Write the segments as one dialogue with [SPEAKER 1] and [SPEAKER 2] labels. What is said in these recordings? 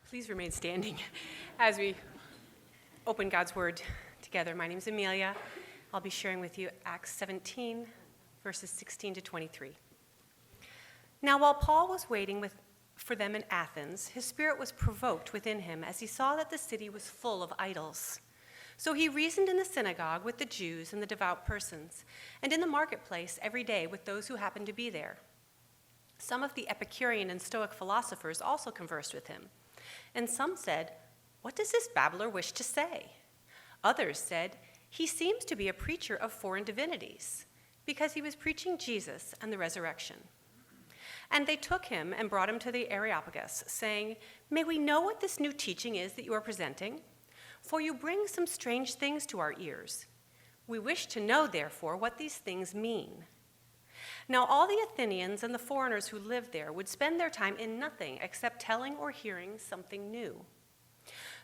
[SPEAKER 1] Please remain standing as we open God's Word together. My name is Amelia. I'll be sharing with you Acts 17, verses 16 to 23. Now, while Paul was waiting for them in Athens, his spirit was provoked within him as he saw that the city was full of idols. So he reasoned in the synagogue with the Jews and the devout persons, and in the marketplace every day with those who happened to be there. Some of the Epicurean and Stoic philosophers also conversed with him. And some said, "What does this babbler wish to say?" Others said, "He seems to be a preacher of foreign divinities," because he was preaching Jesus and the resurrection. And they took him and brought him to the Areopagus, saying, "May we know what this new teaching is that you are presenting? For you bring some strange things to our ears. We wish to know, therefore, what these things mean." Now all the Athenians and the foreigners who lived there would spend their time in nothing except telling or hearing something new.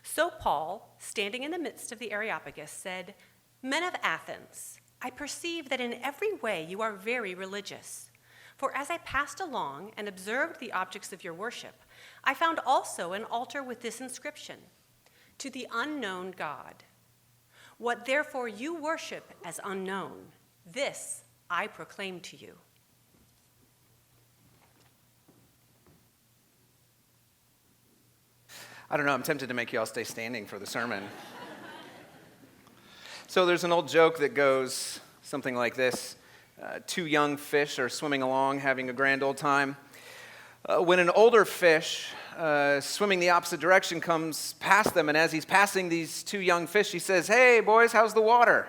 [SPEAKER 1] So Paul, standing in the midst of the Areopagus, said, "Men of Athens, I perceive that in every way you are very religious. For as I passed along and observed the objects of your worship, I found also an altar with this inscription, 'To the unknown God.' What therefore you worship as unknown, this I proclaim to you."
[SPEAKER 2] I don't know, I'm tempted to make you all stay standing for the sermon. So there's an old joke that goes something like this. Two young fish are swimming along, having a grand old time. When an older fish, swimming the opposite direction, comes past them, and as he's passing these two young fish, he says, "Hey, boys, how's the water?"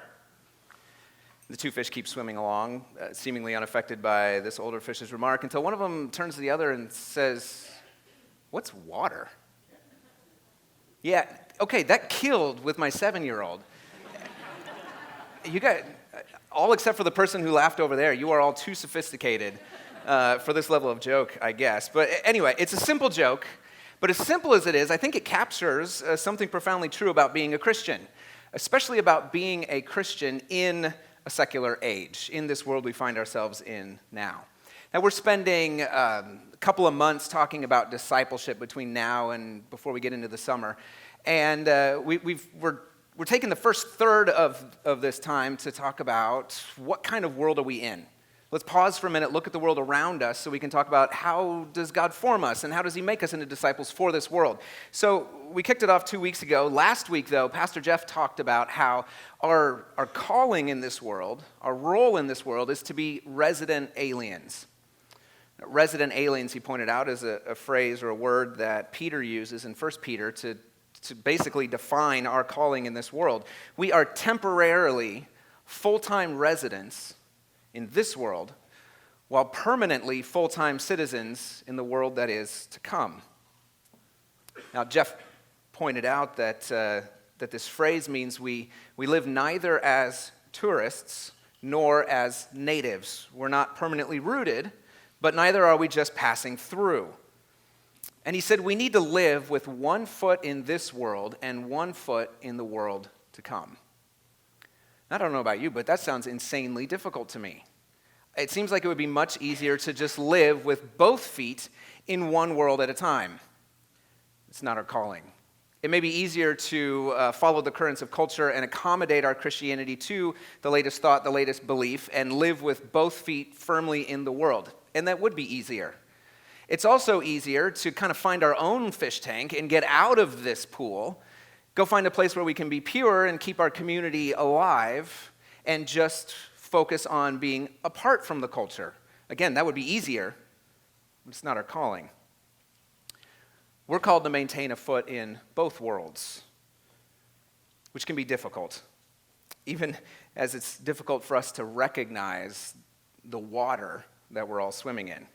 [SPEAKER 2] The two fish keep swimming along, seemingly unaffected by this older fish's remark, until one of them turns to the other and says, "What's water?" "Yeah, okay, that killed with my 7-year-old. You got, all except for the person who laughed over there, you are all too sophisticated for this level of joke, I guess. But anyway, it's a simple joke, but as simple as it is, I think it captures something profoundly true about being a Christian, especially about being a Christian in a secular age, in this world we find ourselves in now. Now, we're spending a couple of months talking about discipleship between now and before we get into the summer. And we're taking the first third of this time to talk about what kind of world are we in. Let's pause for a minute, look at the world around us so we can talk about how does God form us and how does he make us into disciples for this world. So we kicked it off 2 weeks ago. Last week, though, Pastor Jeff talked about how our calling in this world, our role in this world is to be resident aliens. Resident aliens, he pointed out, is a phrase or a word that Peter uses in 1 Peter to basically define our calling in this world. We are temporarily full-time residents in this world, while permanently full-time citizens in the world that is to come. Now, Jeff pointed out that this phrase means we live neither as tourists nor as natives. We're not permanently rooted, but neither are we just passing through. And he said we need to live with one foot in this world and one foot in the world to come. I don't know about you, but that sounds insanely difficult to me. It seems like it would be much easier to just live with both feet in one world at a time. It's not our calling. It may be easier to follow the currents of culture and accommodate our Christianity to the latest thought, the latest belief, and live with both feet firmly in the world. And that would be easier. It's also easier to kind of find our own fish tank and get out of this pool, go find a place where we can be pure and keep our community alive, and just focus on being apart from the culture. Again, that would be easier, but it's not our calling. We're called to maintain a foot in both worlds, which can be difficult, even as it's difficult for us to recognize the water that we're all swimming in.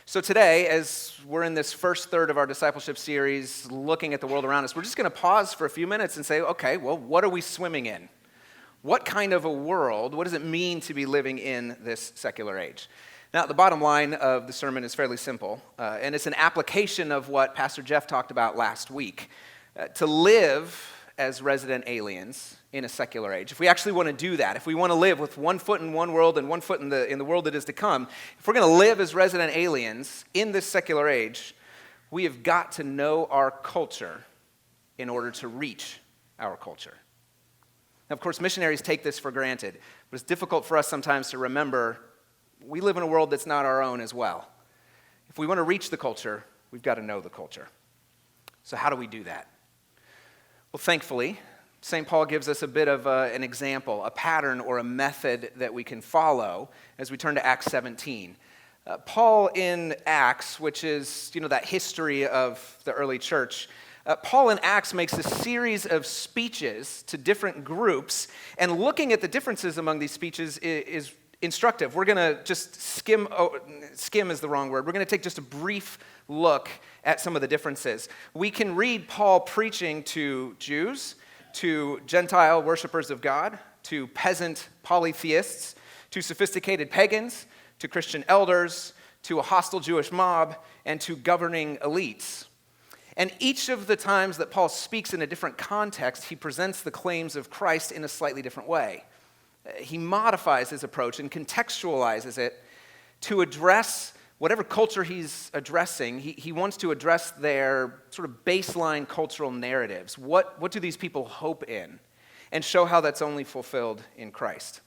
[SPEAKER 2] So today, as we're in this first third of our discipleship series, looking at the world around us, we're just going to pause for a few minutes and say, okay, well, what are we swimming in? What kind of a world, what does it mean to be living in this secular age? Now, the bottom line of the sermon is fairly simple, and it's an application of what Pastor Jeff talked about last week. To live as resident aliens in a secular age, if we actually want to do that, if we want to live with one foot in one world and one foot in the world that is to come, if we're going to live as resident aliens in this secular age, We have got to know our culture in order to reach our culture. Now, of course, missionaries take this for granted, but it's difficult for us sometimes to remember we live in a world that's not our own as well. If we want to reach the culture, we've got to know the culture. So how do we do that? Well, thankfully, St. Paul gives us a bit of an example, a pattern or a method that we can follow as we turn to Acts 17. Paul in Acts, which is, that history of the early church, Paul in Acts makes a series of speeches to different groups, and looking at the differences among these speeches is instructive. We're going to just skim is the wrong word. We're going to take just a brief look at some of the differences. We can read Paul preaching to Jews, to Gentile worshipers of God, to peasant polytheists, to sophisticated pagans, to Christian elders, to a hostile Jewish mob, and to governing elites. And each of the times that Paul speaks in a different context, he presents the claims of Christ in a slightly different way. He modifies his approach and contextualizes it to address whatever culture he's addressing. He wants to address their sort of baseline cultural narratives. What do these people hope in? And show how that's only fulfilled in Christ.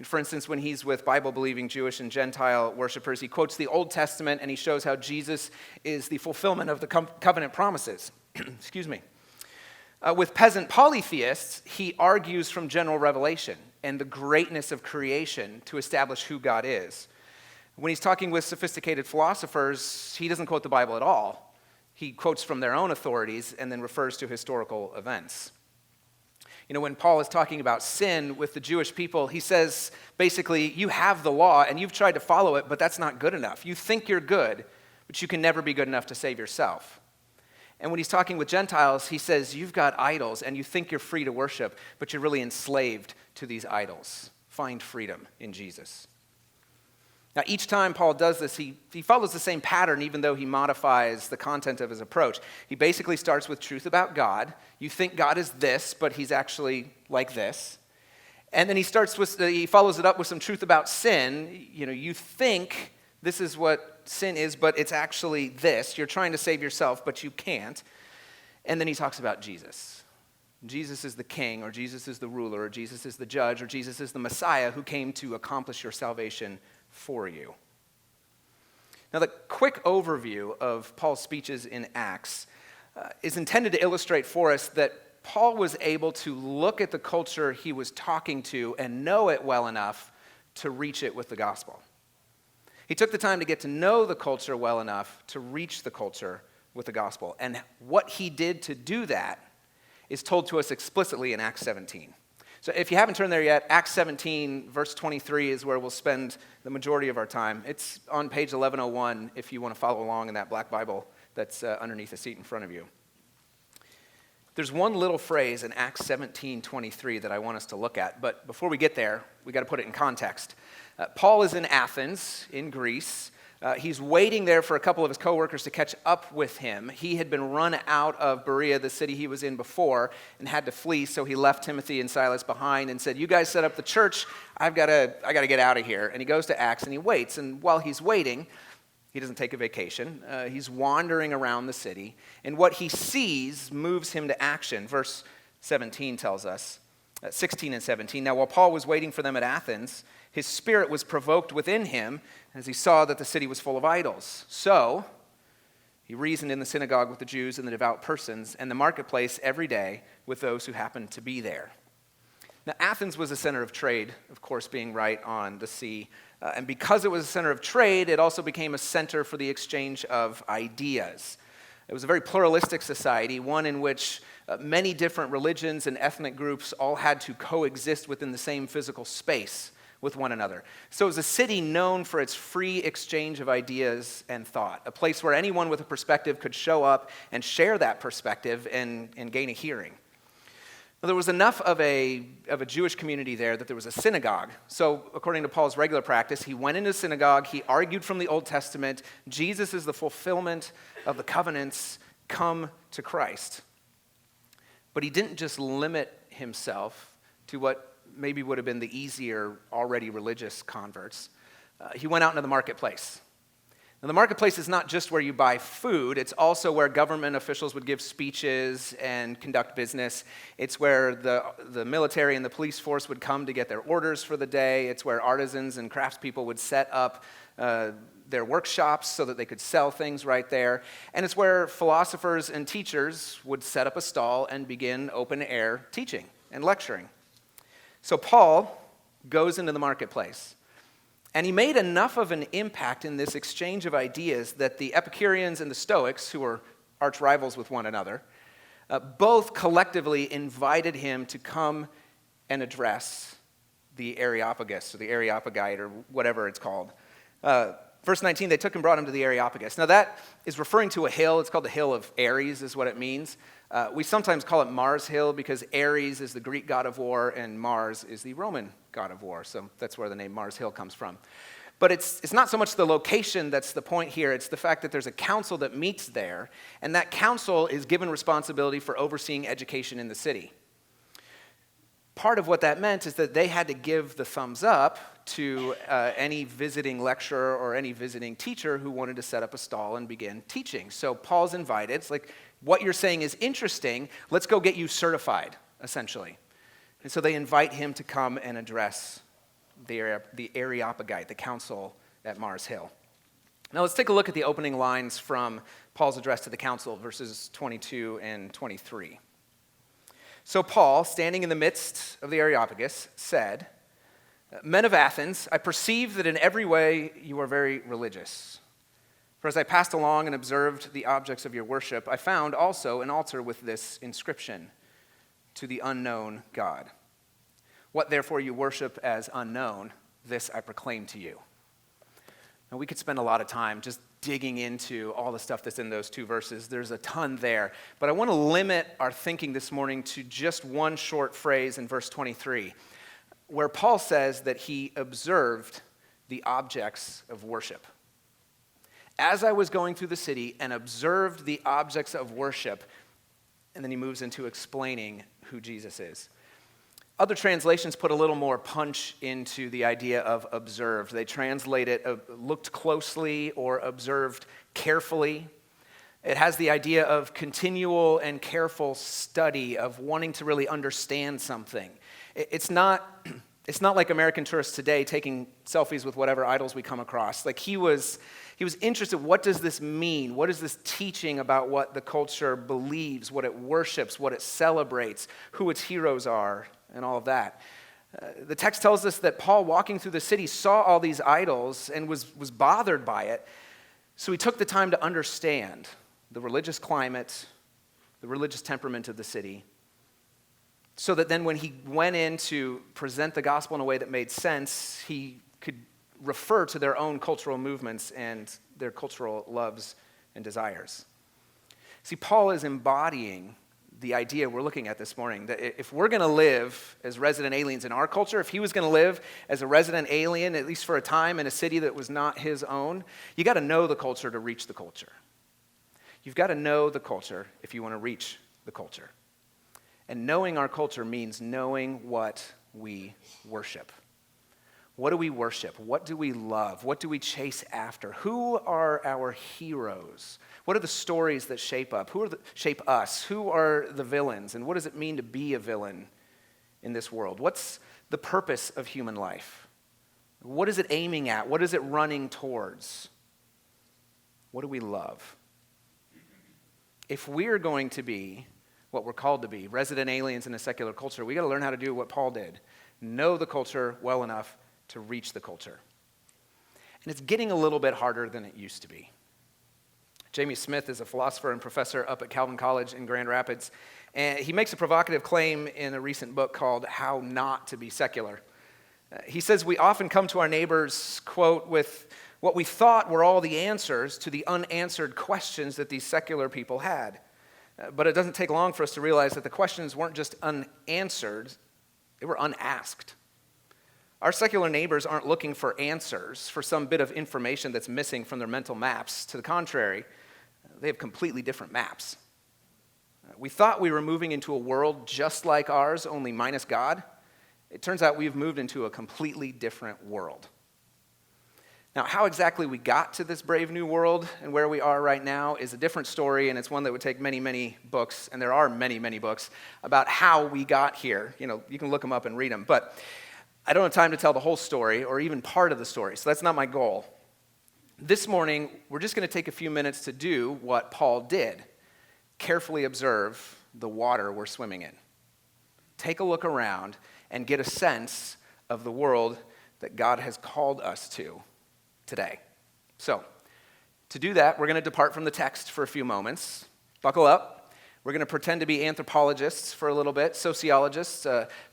[SPEAKER 2] For instance, when he's with Bible-believing Jewish and Gentile worshipers, he quotes the Old Testament and he shows how Jesus is the fulfillment of the covenant promises. Excuse me. With peasant polytheists, he argues from general revelation and the greatness of creation to establish who God is. When he's talking with sophisticated philosophers, he doesn't quote the Bible at all. He quotes from their own authorities and then refers to historical events. When Paul is talking about sin with the Jewish people, he says, basically, you have the law and you've tried to follow it, but that's not good enough. You think you're good, but you can never be good enough to save yourself. And when he's talking with Gentiles, he says, you've got idols and you think you're free to worship, but you're really enslaved to these idols. Find freedom in Jesus. Now, each time Paul does this, he follows the same pattern, even though he modifies the content of his approach. He basically starts with truth about God. You think God is this, but he's actually like this. And then he follows it up with some truth about sin. You think this is what sin is, but it's actually this. You're trying to save yourself, but you can't. And then he talks about Jesus. Jesus is the king, or Jesus is the ruler, or Jesus is the judge, or Jesus is the Messiah who came to accomplish your salvation for you. Now, the quick overview of Paul's speeches in Acts is intended to illustrate for us that Paul was able to look at the culture he was talking to and know it well enough to reach it with the gospel. He took the time to get to know the culture well enough to reach the culture with the gospel. And what he did to do that is told to us explicitly in Acts 17. So if you haven't turned there yet, Acts 17, verse 23 is where we'll spend the majority of our time. It's on page 1101 if you want to follow along in that black Bible that's underneath the seat in front of you. There's one little phrase in Acts 17:23 that I want us to look at, but before we get there, we got to put it in context. Paul is in Athens, in Greece. He's waiting there for a couple of his co-workers to catch up with him. He had been run out of Berea, the city he was in before, and had to flee, so he left Timothy and Silas behind and said, you guys set up the church, I got to get out of here. And he goes to Acts and he waits, and while he's waiting, he doesn't take a vacation. He's wandering around the city, and what he sees moves him to action. Verse 17 tells us, 16 and 17, now while Paul was waiting for them at Athens, his spirit was provoked within him as he saw that the city was full of idols. So he reasoned in the synagogue with the Jews and the devout persons and the marketplace every day with those who happened to be there. Now, Athens was a center of trade, of course, being right on the sea. And because it was a center of trade, it also became a center for the exchange of ideas. It was a very pluralistic society, one in which many different religions and ethnic groups all had to coexist within the same physical space with one another. So it was a city known for its free exchange of ideas and thought, a place where anyone with a perspective could show up and share that perspective and gain a hearing. Now, there was enough of a Jewish community there that there was a synagogue. So according to Paul's regular practice, he went into synagogue, he argued from the Old Testament, Jesus is the fulfillment of the covenants, come to Christ. But he didn't just limit himself to what maybe would have been the easier, already religious converts. He went out into the marketplace. Now, the marketplace is not just where you buy food, it's also where government officials would give speeches and conduct business. It's where the military and the police force would come to get their orders for the day. It's where artisans and craftspeople would set up their workshops so that they could sell things right there. And it's where philosophers and teachers would set up a stall and begin open-air teaching and lecturing. So Paul goes into the marketplace. And he made enough of an impact in this exchange of ideas that the Epicureans and the Stoics, who were arch rivals with one another, both collectively invited him to come and address the Areopagus, or the Areopagite, or whatever it's called. Verse 19, they took and brought him to the Areopagus. Now that is referring to a hill. It's called the Hill of Ares, is what it means. We sometimes call it Mars Hill because Ares is the Greek god of war and Mars is the Roman god of war. So that's where the name Mars Hill comes from. But it's not so much the location that's the point here. It's the fact that there's a council that meets there, and that council is given responsibility for overseeing education in the city. Part of what that meant is that they had to give the thumbs up to any visiting lecturer or any visiting teacher who wanted to set up a stall and begin teaching. So Paul's invited. It's like, what you're saying is interesting. Let's go get you certified, essentially. And so they invite him to come and address the Areopagite, the council at Mars Hill. Now let's take a look at the opening lines from Paul's address to the council, verses 22 and 23. So Paul, standing in the midst of the Areopagus, said, "Men of Athens, I perceive that in every way you are very religious. For as I passed along and observed the objects of your worship, I found also an altar with this inscription, 'To the unknown God.' What therefore you worship as unknown, this I proclaim to you." Now we could spend a lot of time just digging into all the stuff that's in those two verses. There's a ton there. But I want to limit our thinking this morning to just one short phrase in verse 23, where Paul says that he observed the objects of worship. As I was going through the city and observed the objects of worship, and then he moves into explaining who Jesus is. Other translations put a little more punch into the idea of observed. They translate it looked closely or observed carefully. It has the idea of continual and careful study, of wanting to really understand something. It's not like American tourists today taking selfies with whatever idols we come across. Like he was interested, what does this mean? What is this teaching about what the culture believes, what it worships, what it celebrates, who its heroes are, and all of that. The text tells us that Paul, walking through the city, saw all these idols and was bothered by it. So he took the time to understand the religious climate, the religious temperament of the city, so that then when he went in to present the gospel in a way that made sense, he could refer to their own cultural movements and their cultural loves and desires. See, Paul is embodying the idea we're looking at this morning, that if we're going to live as resident aliens in our culture, if he was going to live as a resident alien, at least for a time, in a city that was not his own, you got to know the culture to reach the culture. You've got to know the culture if you want to reach the culture. And knowing our culture means knowing what we worship. What do we worship? What do we love? What do we chase after? Who are our heroes? What are the stories that shape us? Who are the villains? And what does it mean to be a villain in this world? What's the purpose of human life? What is it aiming at? What is it running towards? What do we love? If we're going to be what we're called to be, resident aliens in a secular culture, we got to learn how to do what Paul did. Know the culture well enough to reach the culture. And it's getting a little bit harder than it used to be. Jamie Smith is a philosopher and professor up at Calvin College in Grand Rapids, and he makes a provocative claim in a recent book called How Not to Be Secular. He says we often come to our neighbors, quote, with what we thought were all the answers to the unanswered questions that these secular people had. But it doesn't take long for us to realize that the questions weren't just unanswered, they were unasked. Our secular neighbors aren't looking for answers, for some bit of information that's missing from their mental maps. To the contrary, they have completely different maps. We thought we were moving into a world just like ours, only minus God. It turns out we've moved into a completely different world. Now, how exactly we got to this brave new world and where we are right now is a different story, and it's one that would take many, many books, and there are many, many books about how we got here. You can look them up and read them, but I don't have time to tell the whole story or even part of the story, so that's not my goal. This morning, we're just going to take a few minutes to do what Paul did. Carefully observe the water we're swimming in. Take a look around and get a sense of the world that God has called us to today. So, to do that, we're going to depart from the text for a few moments. Buckle up. We're going to pretend to be anthropologists for a little bit, sociologists,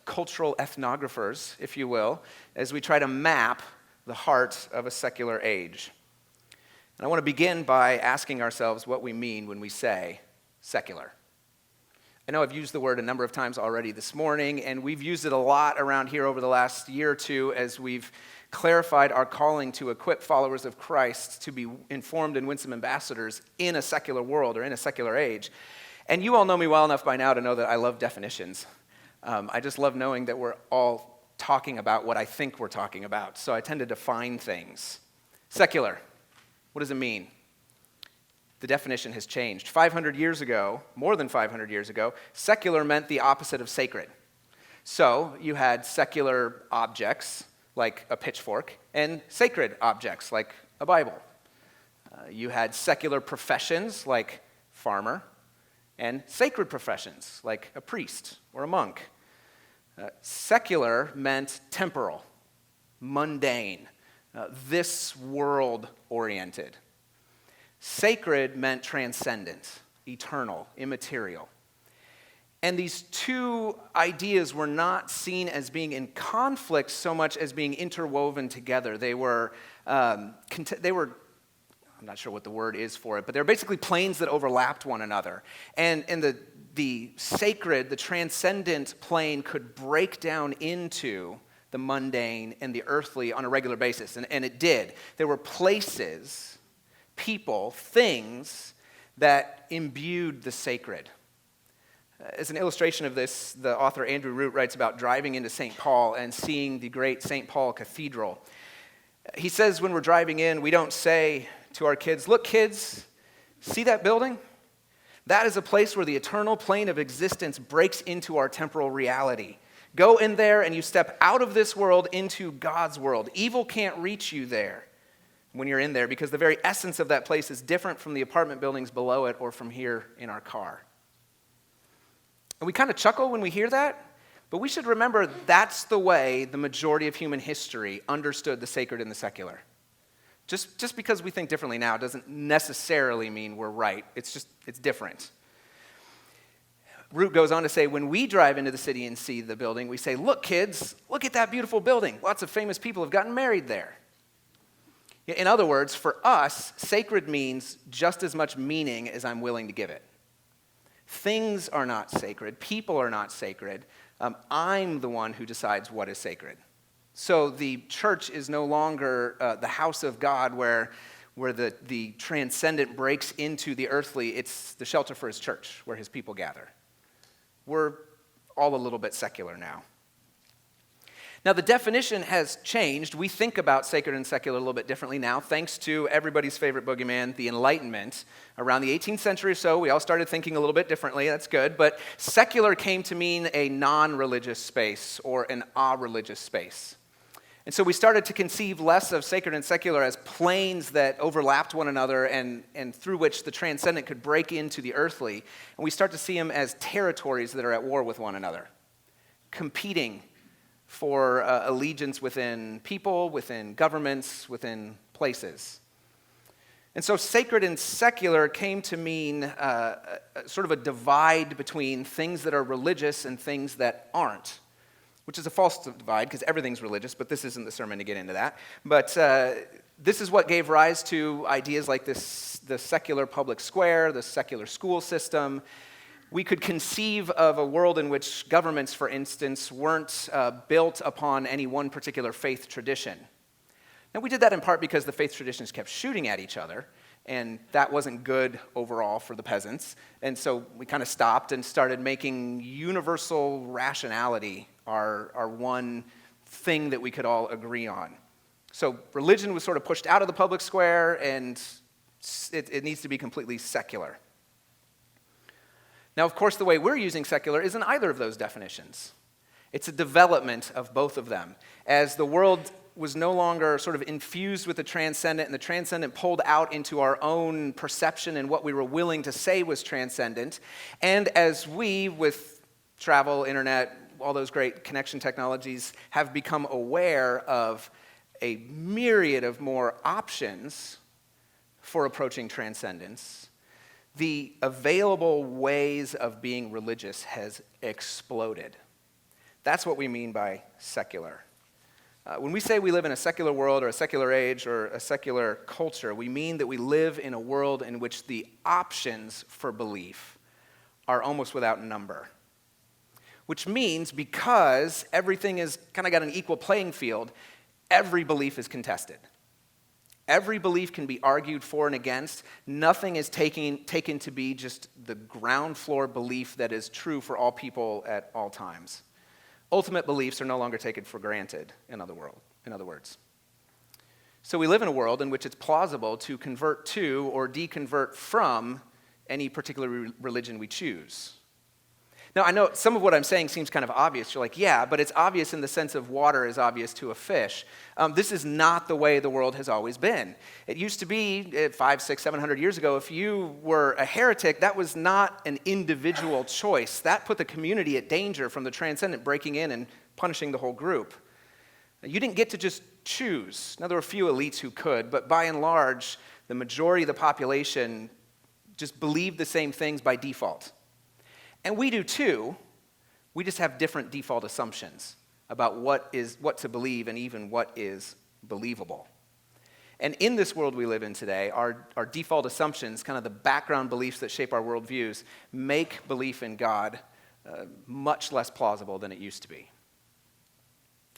[SPEAKER 2] cultural ethnographers, if you will, as we try to map the heart of a secular age. And I want to begin by asking ourselves what we mean when we say secular. I know I've used the word a number of times already this morning, and we've used it a lot around here over the last year or two as we've clarified our calling to equip followers of Christ to be informed and winsome ambassadors in a secular world or in a secular age. And you all know me well enough by now to know that I love definitions. I just love knowing that we're all talking about what I think we're talking about, so I tend to define things. Secular. What does it mean? The definition has changed. 500 years ago, more than 500 years ago, secular meant the opposite of sacred. So you had secular objects, like a pitchfork, and sacred objects, like a Bible. You had secular professions, like farmer, and sacred professions, like a priest or a monk. Secular meant temporal, mundane, this world-oriented. Sacred meant transcendent, eternal, immaterial. And these two ideas were not seen as being in conflict so much as being interwoven together. They were, I'm not sure what the word is for it, but they're basically planes that overlapped one another. And the sacred, the transcendent plane could break down into the mundane and the earthly on a regular basis, and it did. There were places, people, things that imbued the sacred. As an illustration of this, the author Andrew Root writes about driving into St. Paul and seeing the great St. Paul Cathedral. He says when we're driving in, we don't say to our kids, "Look, kids, see that building? That is a place where the eternal plane of existence breaks into our temporal reality. Go in there and you step out of this world into God's world. Evil can't reach you there when you're in there because the very essence of that place is different from the apartment buildings below it or from here in our car." And we kind of chuckle when we hear that, but we should remember that's the way the majority of human history understood the sacred and the secular. Just because we think differently now doesn't necessarily mean we're right. It's different. Root goes on to say, when we drive into the city and see the building, we say, "Look, kids, look at that beautiful building. Lots of famous people have gotten married there." In other words, for us, sacred means just as much meaning as I'm willing to give it. Things are not sacred. People are not sacred. I'm the one who decides what is sacred. So the church is no longer the house of God where the transcendent breaks into the earthly. It's the shelter for his church where his people gather. We're all a little bit secular now. Now, the definition has changed. We think about sacred and secular a little bit differently now, thanks to everybody's favorite boogeyman, the Enlightenment. Around the 18th century or so, we all started thinking a little bit differently. That's good. But secular came to mean a non-religious space or an a-religious space. And so we started to conceive less of sacred and secular as planes that overlapped one another and through which the transcendent could break into the earthly. And we start to see them as territories that are at war with one another, competing for allegiance within people, within governments, within places. And so sacred and secular came to mean sort of a divide between things that are religious and things that aren't, which is a false divide because everything's religious, but this isn't the sermon to get into that. But this is what gave rise to ideas like the secular public square, the secular school system. We could conceive of a world in which governments, for instance, weren't built upon any one particular faith tradition. Now, we did that in part because the faith traditions kept shooting at each other, and that wasn't good overall for the peasants. And so we kind of stopped and started making universal rationality our one thing that we could all agree on. So religion was sort of pushed out of the public square, and it needs to be completely secular. Now, of course, the way we're using secular isn't either of those definitions. It's a development of both of them. As the world was no longer sort of infused with the transcendent, and the transcendent pulled out into our own perception and what we were willing to say was transcendent, and as we, with travel, internet, all those great connection technologies, have become aware of a myriad of more options for approaching transcendence, the available ways of being religious has exploded. That's what we mean by secular. When we say we live in a secular world or a secular age or a secular culture, we mean that we live in a world in which the options for belief are almost without number. Which means because everything is kind of got an equal playing field, every belief is contested. Every belief can be argued for and against. Nothing is taken to be just the ground floor belief that is true for all people at all times. Ultimate beliefs are no longer taken for granted, in other words. So we live in a world in which it's plausible to convert to or deconvert from any particular religion we choose. Now, I know some of what I'm saying seems kind of obvious. You're like, yeah, but it's obvious in the sense of water is obvious to a fish. This is not the way the world has always been. It used to be 500, 600, 700 years ago, if you were a heretic, that was not an individual choice. That put the community at danger from the transcendent breaking in and punishing the whole group. You didn't get to just choose. Now, there were a few elites who could, but by and large, the majority of the population just believed the same things by default. And we do too. We just have different default assumptions about what to believe and even what is believable. And in this world we live in today, our default assumptions, kind of the background beliefs that shape our worldviews, make belief in God much less plausible than it used to be.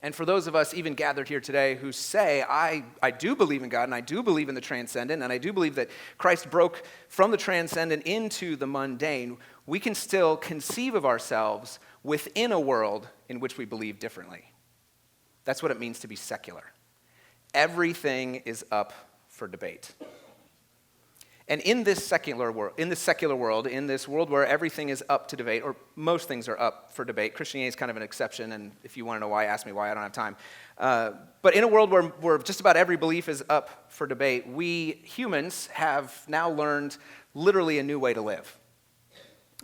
[SPEAKER 2] And for those of us even gathered here today who say, I do believe in God, and I do believe in the transcendent, and I do believe that Christ broke from the transcendent into the mundane, we can still conceive of ourselves within a world in which we believe differently. That's what it means to be secular. Everything is up for debate. And in this secular world, in this world where everything is up to debate, or most things are up for debate, Christianity is kind of an exception, and if you want to know why, ask me why, I don't have time. But in a world where just about every belief is up for debate, we humans have now learned literally a new way to live.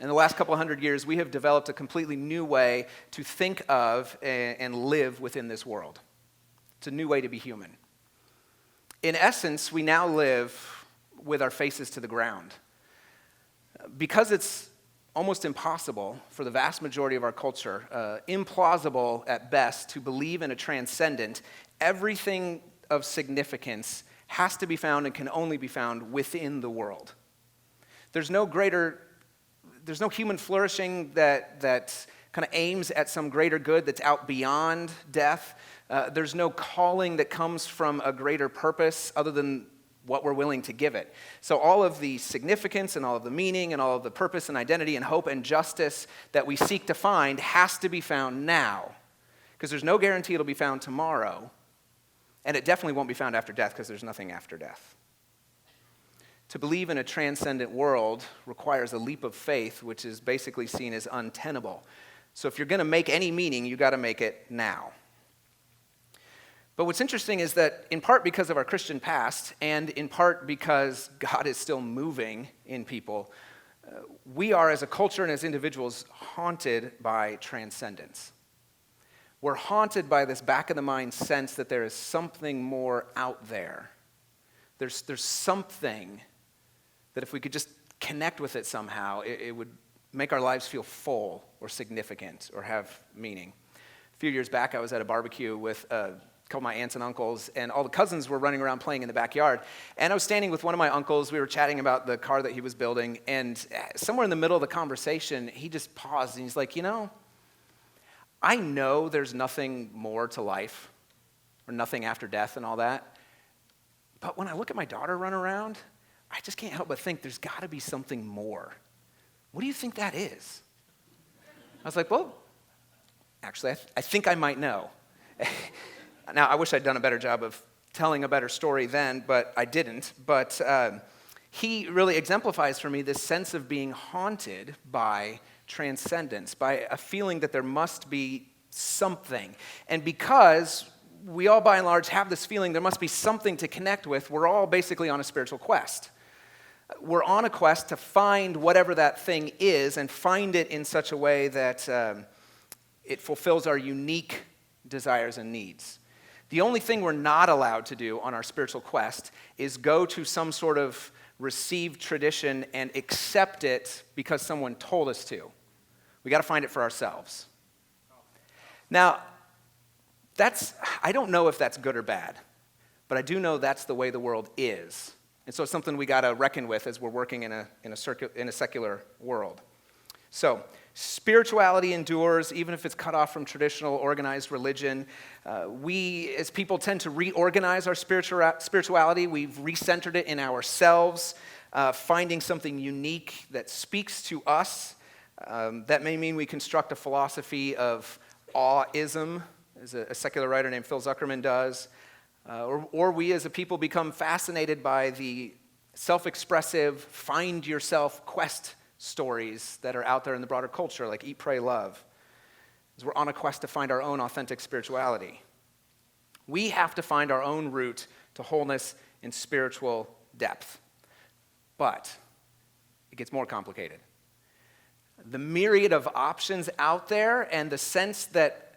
[SPEAKER 2] In the last couple hundred years, we have developed a completely new way to think of and live within this world. It's a new way to be human. In essence, we now live with our faces to the ground. Because it's almost impossible for the vast majority of our culture, implausible at best, to believe in a transcendent, everything of significance has to be found and can only be found within the world. There's no human flourishing that kind of aims at some greater good that's out beyond death. There's no calling that comes from a greater purpose other than what we're willing to give it. So all of the significance and all of the meaning and all of the purpose and identity and hope and justice that we seek to find has to be found now. Because there's no guarantee it'll be found tomorrow. And it definitely won't be found after death because there's nothing after death. To believe in a transcendent world requires a leap of faith, which is basically seen as untenable. So if you're going to make any meaning, you got to make it now. But what's interesting is that in part because of our Christian past and in part because God is still moving in people, we are as a culture and as individuals haunted by transcendence. We're haunted by this back-of-the-mind sense that there is something more out there. There's something that if we could just connect with it somehow, it would make our lives feel full or significant or have meaning. A few years back, I was at a barbecue with a couple of my aunts and uncles, and all the cousins were running around playing in the backyard. And I was standing with one of my uncles. We were chatting about the car that he was building, and somewhere in the middle of the conversation, he just paused, and he's like, I know there's nothing more to life or nothing after death and all that, but when I look at my daughter run around, I just can't help but think there's got to be something more. What do you think that is? I was like, well, actually, I think I might know. Now, I wish I'd done a better job of telling a better story then, but I didn't. But he really exemplifies for me this sense of being haunted by transcendence, by a feeling that there must be something. And because we all, by and large, have this feeling there must be something to connect with, we're all basically on a spiritual quest. We're on a quest to find whatever that thing is and find it in such a way that it fulfills our unique desires and needs. The only thing we're not allowed to do on our spiritual quest is go to some sort of received tradition and accept it because someone told us to. We got to find it for ourselves. Now, I don't know if that's good or bad, but I do know that's the way the world is. And so it's something we got to reckon with as we're working in a secular world. So, spirituality endures, even if it's cut off from traditional organized religion. We, as people, tend to reorganize our spirituality. We've recentered it in ourselves, finding something unique that speaks to us. That may mean we construct a philosophy of aweism, as a secular writer named Phil Zuckerman does. Or we as a people become fascinated by the self-expressive, find-yourself quest stories that are out there in the broader culture, like Eat, Pray, Love, as we're on a quest to find our own authentic spirituality. We have to find our own route to wholeness and spiritual depth. But it gets more complicated. The myriad of options out there and the sense that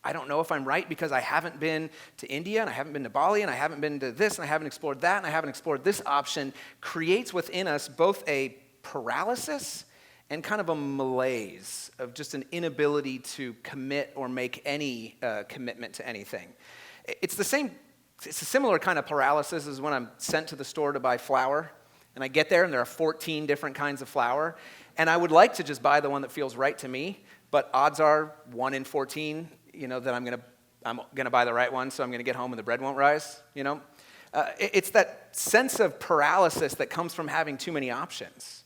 [SPEAKER 2] I don't know if I'm right because I haven't been to India and I haven't been to Bali and I haven't been to this and I haven't explored that and I haven't explored this option creates within us both a paralysis and kind of a malaise of just an inability to commit or make any commitment to anything. It's a similar kind of paralysis as when I'm sent to the store to buy flour and I get there and there are 14 different kinds of flour and I would like to just buy the one that feels right to me, but odds are 1 in 14 that I'm gonna buy the right one, so I'm gonna get home and the bread won't rise, It's that sense of paralysis that comes from having too many options.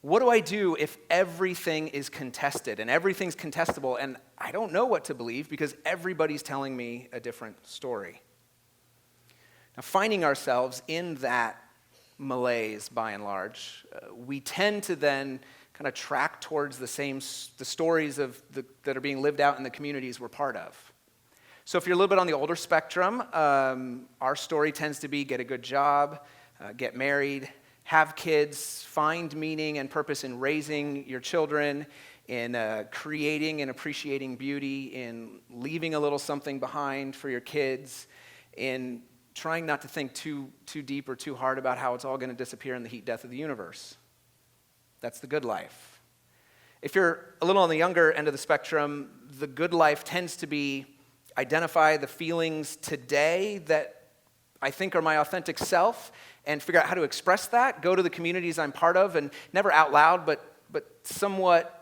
[SPEAKER 2] What do I do if everything is contested and everything's contestable and I don't know what to believe because everybody's telling me a different story? Now, finding ourselves in that malaise, by and large, we tend to then kind of track towards the stories that are being lived out in the communities we're part of. So if you're a little bit on the older spectrum, our story tends to be get a good job, get married, have kids, find meaning and purpose in raising your children, in creating and appreciating beauty, in leaving a little something behind for your kids, in trying not to think too deep or too hard about how it's all going to disappear in the heat death of the universe. That's the good life. If you're a little on the younger end of the spectrum, the good life tends to be identify the feelings today that I think are my authentic self and figure out how to express that, go to the communities I'm part of, and never out loud, but somewhat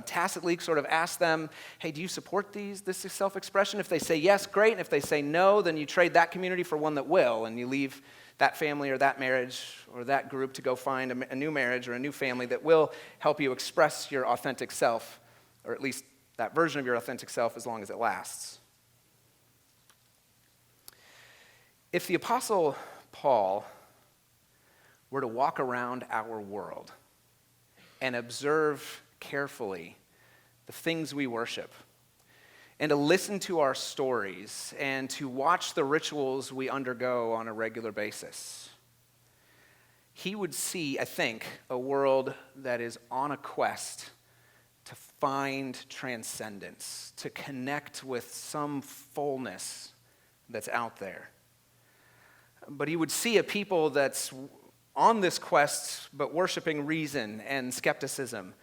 [SPEAKER 2] tacitly sort of ask them, hey, do you support this self-expression? If they say yes, great, and if they say no, then you trade that community for one that will, and you leave that family or that marriage or that group to go find a new marriage or a new family that will help you express your authentic self, or at least that version of your authentic self as long as it lasts. If the Apostle Paul were to walk around our world and observe carefully the things we worship, and to listen to our stories, and to watch the rituals we undergo on a regular basis, he would see, I think, a world that is on a quest to find transcendence, to connect with some fullness that's out there. But he would see a people that's on this quest, but worshiping reason and skepticism,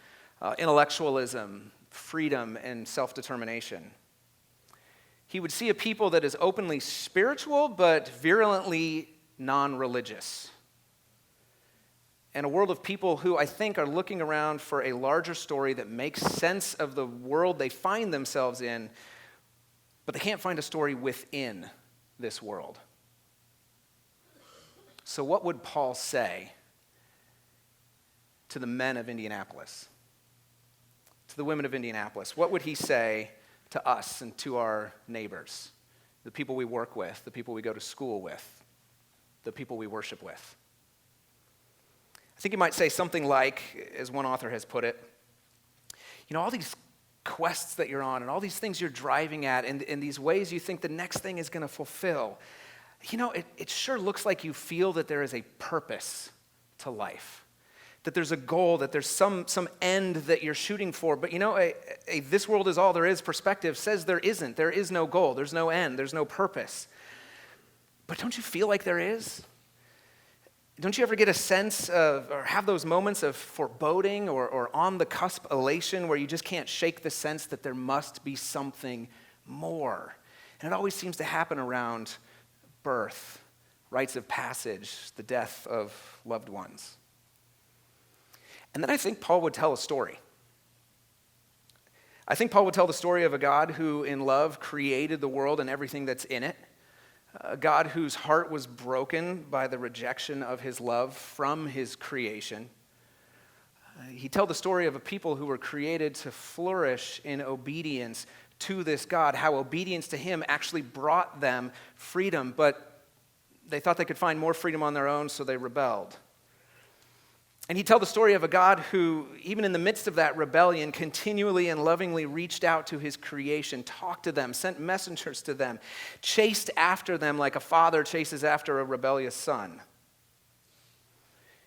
[SPEAKER 2] intellectualism, freedom, and self-determination. He would see a people that is openly spiritual, but virulently non-religious. And a world of people who I think are looking around for a larger story that makes sense of the world they find themselves in, but they can't find a story within this world. So what would Paul say to the men of Indianapolis, to the women of Indianapolis? What would he say to us and to our neighbors the people we work with, the people we go to school with, the people we worship with. I think you might say something like, as one author has put it, all these quests that you're on and all these things you're driving at and these ways you think the next thing is going to fulfill, it sure looks like you feel that there is a purpose to life, that there's a goal, that there's some end that you're shooting for. But this world is all there is perspective says there isn't. There is no goal. There's no end. There's no purpose. But don't you feel like there is? Don't you ever get a sense of, or have those moments of foreboding or on the cusp elation where you just can't shake the sense that there must be something more? And it always seems to happen around birth, rites of passage, the death of loved ones. And then I think Paul would tell a story. I think Paul would tell the story of a God who, in love, created the world and everything that's in it. A God whose heart was broken by the rejection of his love from his creation. He'd tell the story of a people who were created to flourish in obedience to this God, how obedience to him actually brought them freedom, but they thought they could find more freedom on their own, so they rebelled. And he'd tell the story of a God who, even in the midst of that rebellion, continually and lovingly reached out to his creation, talked to them, sent messengers to them, chased after them like a father chases after a rebellious son.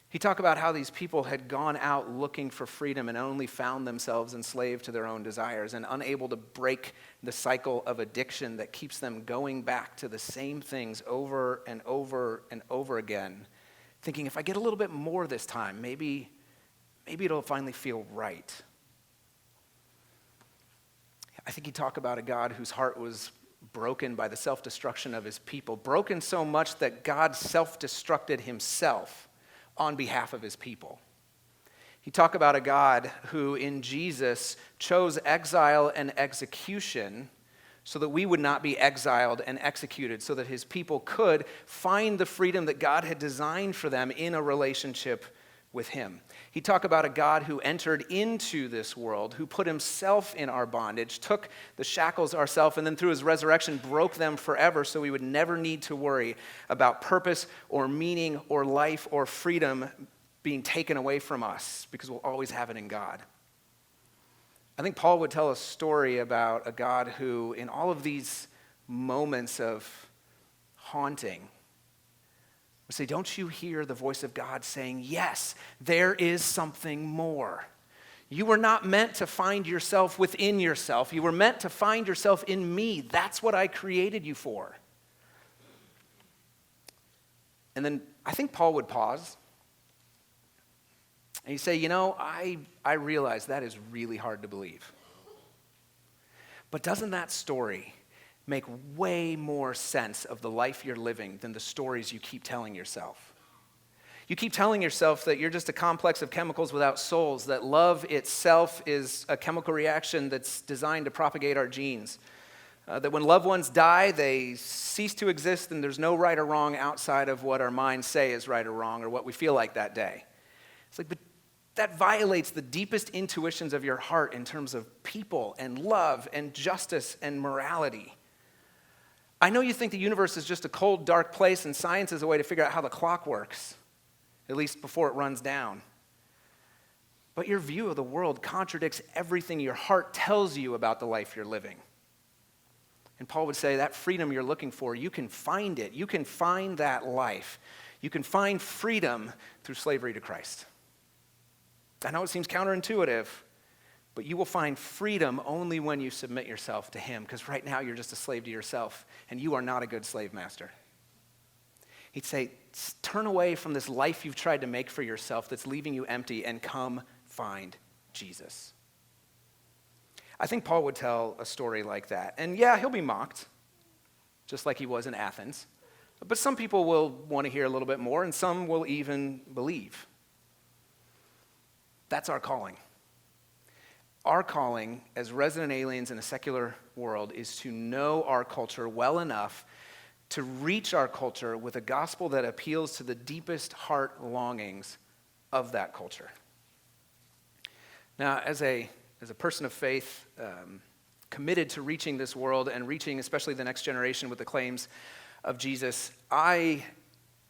[SPEAKER 2] He'd talk about how these people had gone out looking for freedom and only found themselves enslaved to their own desires and unable to break the cycle of addiction that keeps them going back to the same things over and over and over again, thinking, if I get a little bit more this time, maybe it'll finally feel right. I think he'd talk about a God whose heart was broken by the self-destruction of his people, broken so much that God self-destructed himself on behalf of his people. He'd talk about a God who in Jesus chose exile and execution so that we would not be exiled and executed, so that his people could find the freedom that God had designed for them in a relationship with him. He'd talk about a God who entered into this world, who put himself in our bondage, took the shackles ourselves, and then through his resurrection broke them forever so we would never need to worry about purpose or meaning or life or freedom being taken away from us, because we'll always have it in God. I think Paul would tell a story about a God who, in all of these moments of haunting, would say, don't you hear the voice of God saying, yes, there is something more. You were not meant to find yourself within yourself. You were meant to find yourself in me. That's what I created you for. And then I think Paul would pause. And you say, I realize that is really hard to believe. But doesn't that story make way more sense of the life you're living than the stories you keep telling yourself? You keep telling yourself that you're just a complex of chemicals without souls, that love itself is a chemical reaction that's designed to propagate our genes, that when loved ones die, they cease to exist and there's no right or wrong outside of what our minds say is right or wrong or what we feel like that day. It's like, but that violates the deepest intuitions of your heart in terms of people and love and justice and morality. I know you think the universe is just a cold, dark place and science is a way to figure out how the clock works, at least before it runs down. But your view of the world contradicts everything your heart tells you about the life you're living. And Paul would say that freedom you're looking for, you can find it. You can find that life. You can find freedom through slavery to Christ. I know it seems counterintuitive, but you will find freedom only when you submit yourself to him, because right now you're just a slave to yourself, and you are not a good slave master. He'd say, turn away from this life you've tried to make for yourself that's leaving you empty, and come find Jesus. I think Paul would tell a story like that. And yeah, he'll be mocked, just like he was in Athens. But some people will want to hear a little bit more, and some will even believe. That's our calling. Our calling as resident aliens in a secular world is to know our culture well enough to reach our culture with a gospel that appeals to the deepest heart longings of that culture. Now, as a person of faith, committed to reaching this world and reaching especially the next generation with the claims of Jesus, I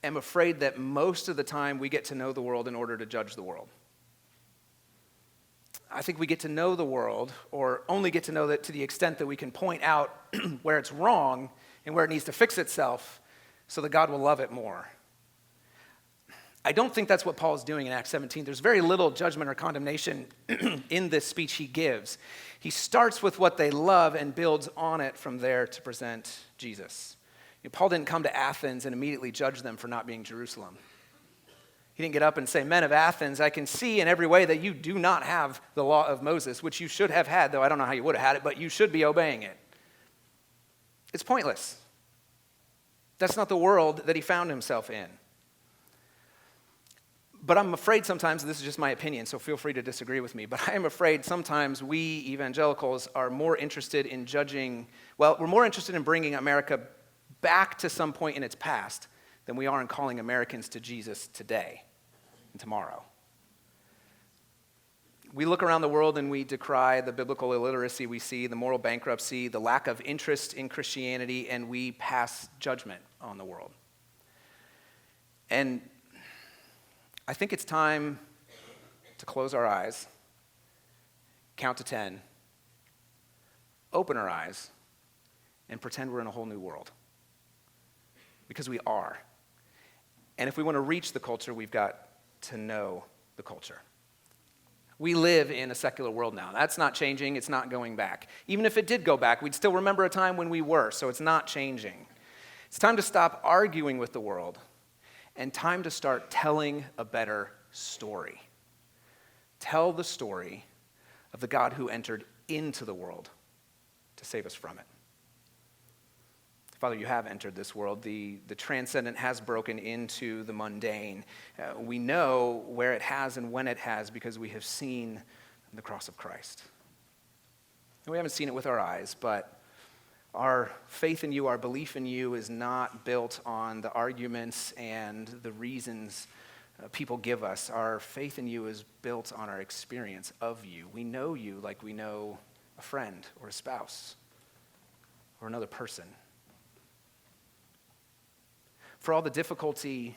[SPEAKER 2] am afraid that most of the time we get to know the world in order to judge the world. I think we get to know the world, or only get to know it to the extent that we can point out where it's wrong and where it needs to fix itself so that God will love it more. I don't think that's what Paul is doing in Acts 17. There's very little judgment or condemnation in this speech he gives. He starts with what they love and builds on it from there to present Jesus. Paul didn't come to Athens and immediately judge them for not being Jerusalem. He didn't get up and say, "Men of Athens, I can see in every way that you do not have the law of Moses, which you should have had, though I don't know how you would have had it, but you should be obeying it." It's pointless. That's not the world that he found himself in. But I'm afraid sometimes, this is just my opinion, so feel free to disagree with me, but I am afraid sometimes we evangelicals are more interested in judging, we're more interested in bringing America back to some point in its past than we are in calling Americans to Jesus today and tomorrow. We look around the world and we decry the biblical illiteracy we see, the moral bankruptcy, the lack of interest in Christianity, and we pass judgment on the world. And I think it's time to close our eyes, count to 10, open our eyes, and pretend we're in a whole new world. Because we are. And if we want to reach the culture, we've got to know the culture. We live in a secular world now. That's not changing. It's not going back. Even if it did go back, we'd still remember a time when we were, so it's not changing. It's time to stop arguing with the world and time to start telling a better story. Tell the story of the God who entered into the world to save us from it. Father, you have entered this world. The transcendent has broken into the mundane. We know where it has and when it has because we have seen the cross of Christ. And we haven't seen it with our eyes, but our faith in you, our belief in you is not built on the arguments and the reasons people give us. Our faith in you is built on our experience of you. We know you like we know a friend or a spouse or another person. For all the difficulty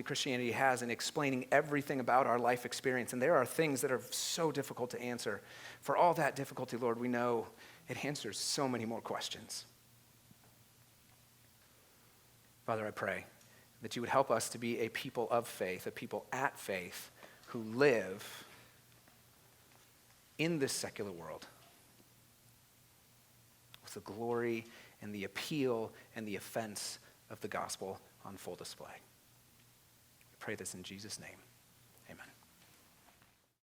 [SPEAKER 2] Christianity has in explaining everything about our life experience, and there are things that are so difficult to answer. For all that difficulty, Lord, we know it answers so many more questions. Father, I pray that you would help us to be a people of faith, a people at faith, who live in this secular world with the glory and the appeal and the offense of the gospel on full display. We pray this in Jesus' name.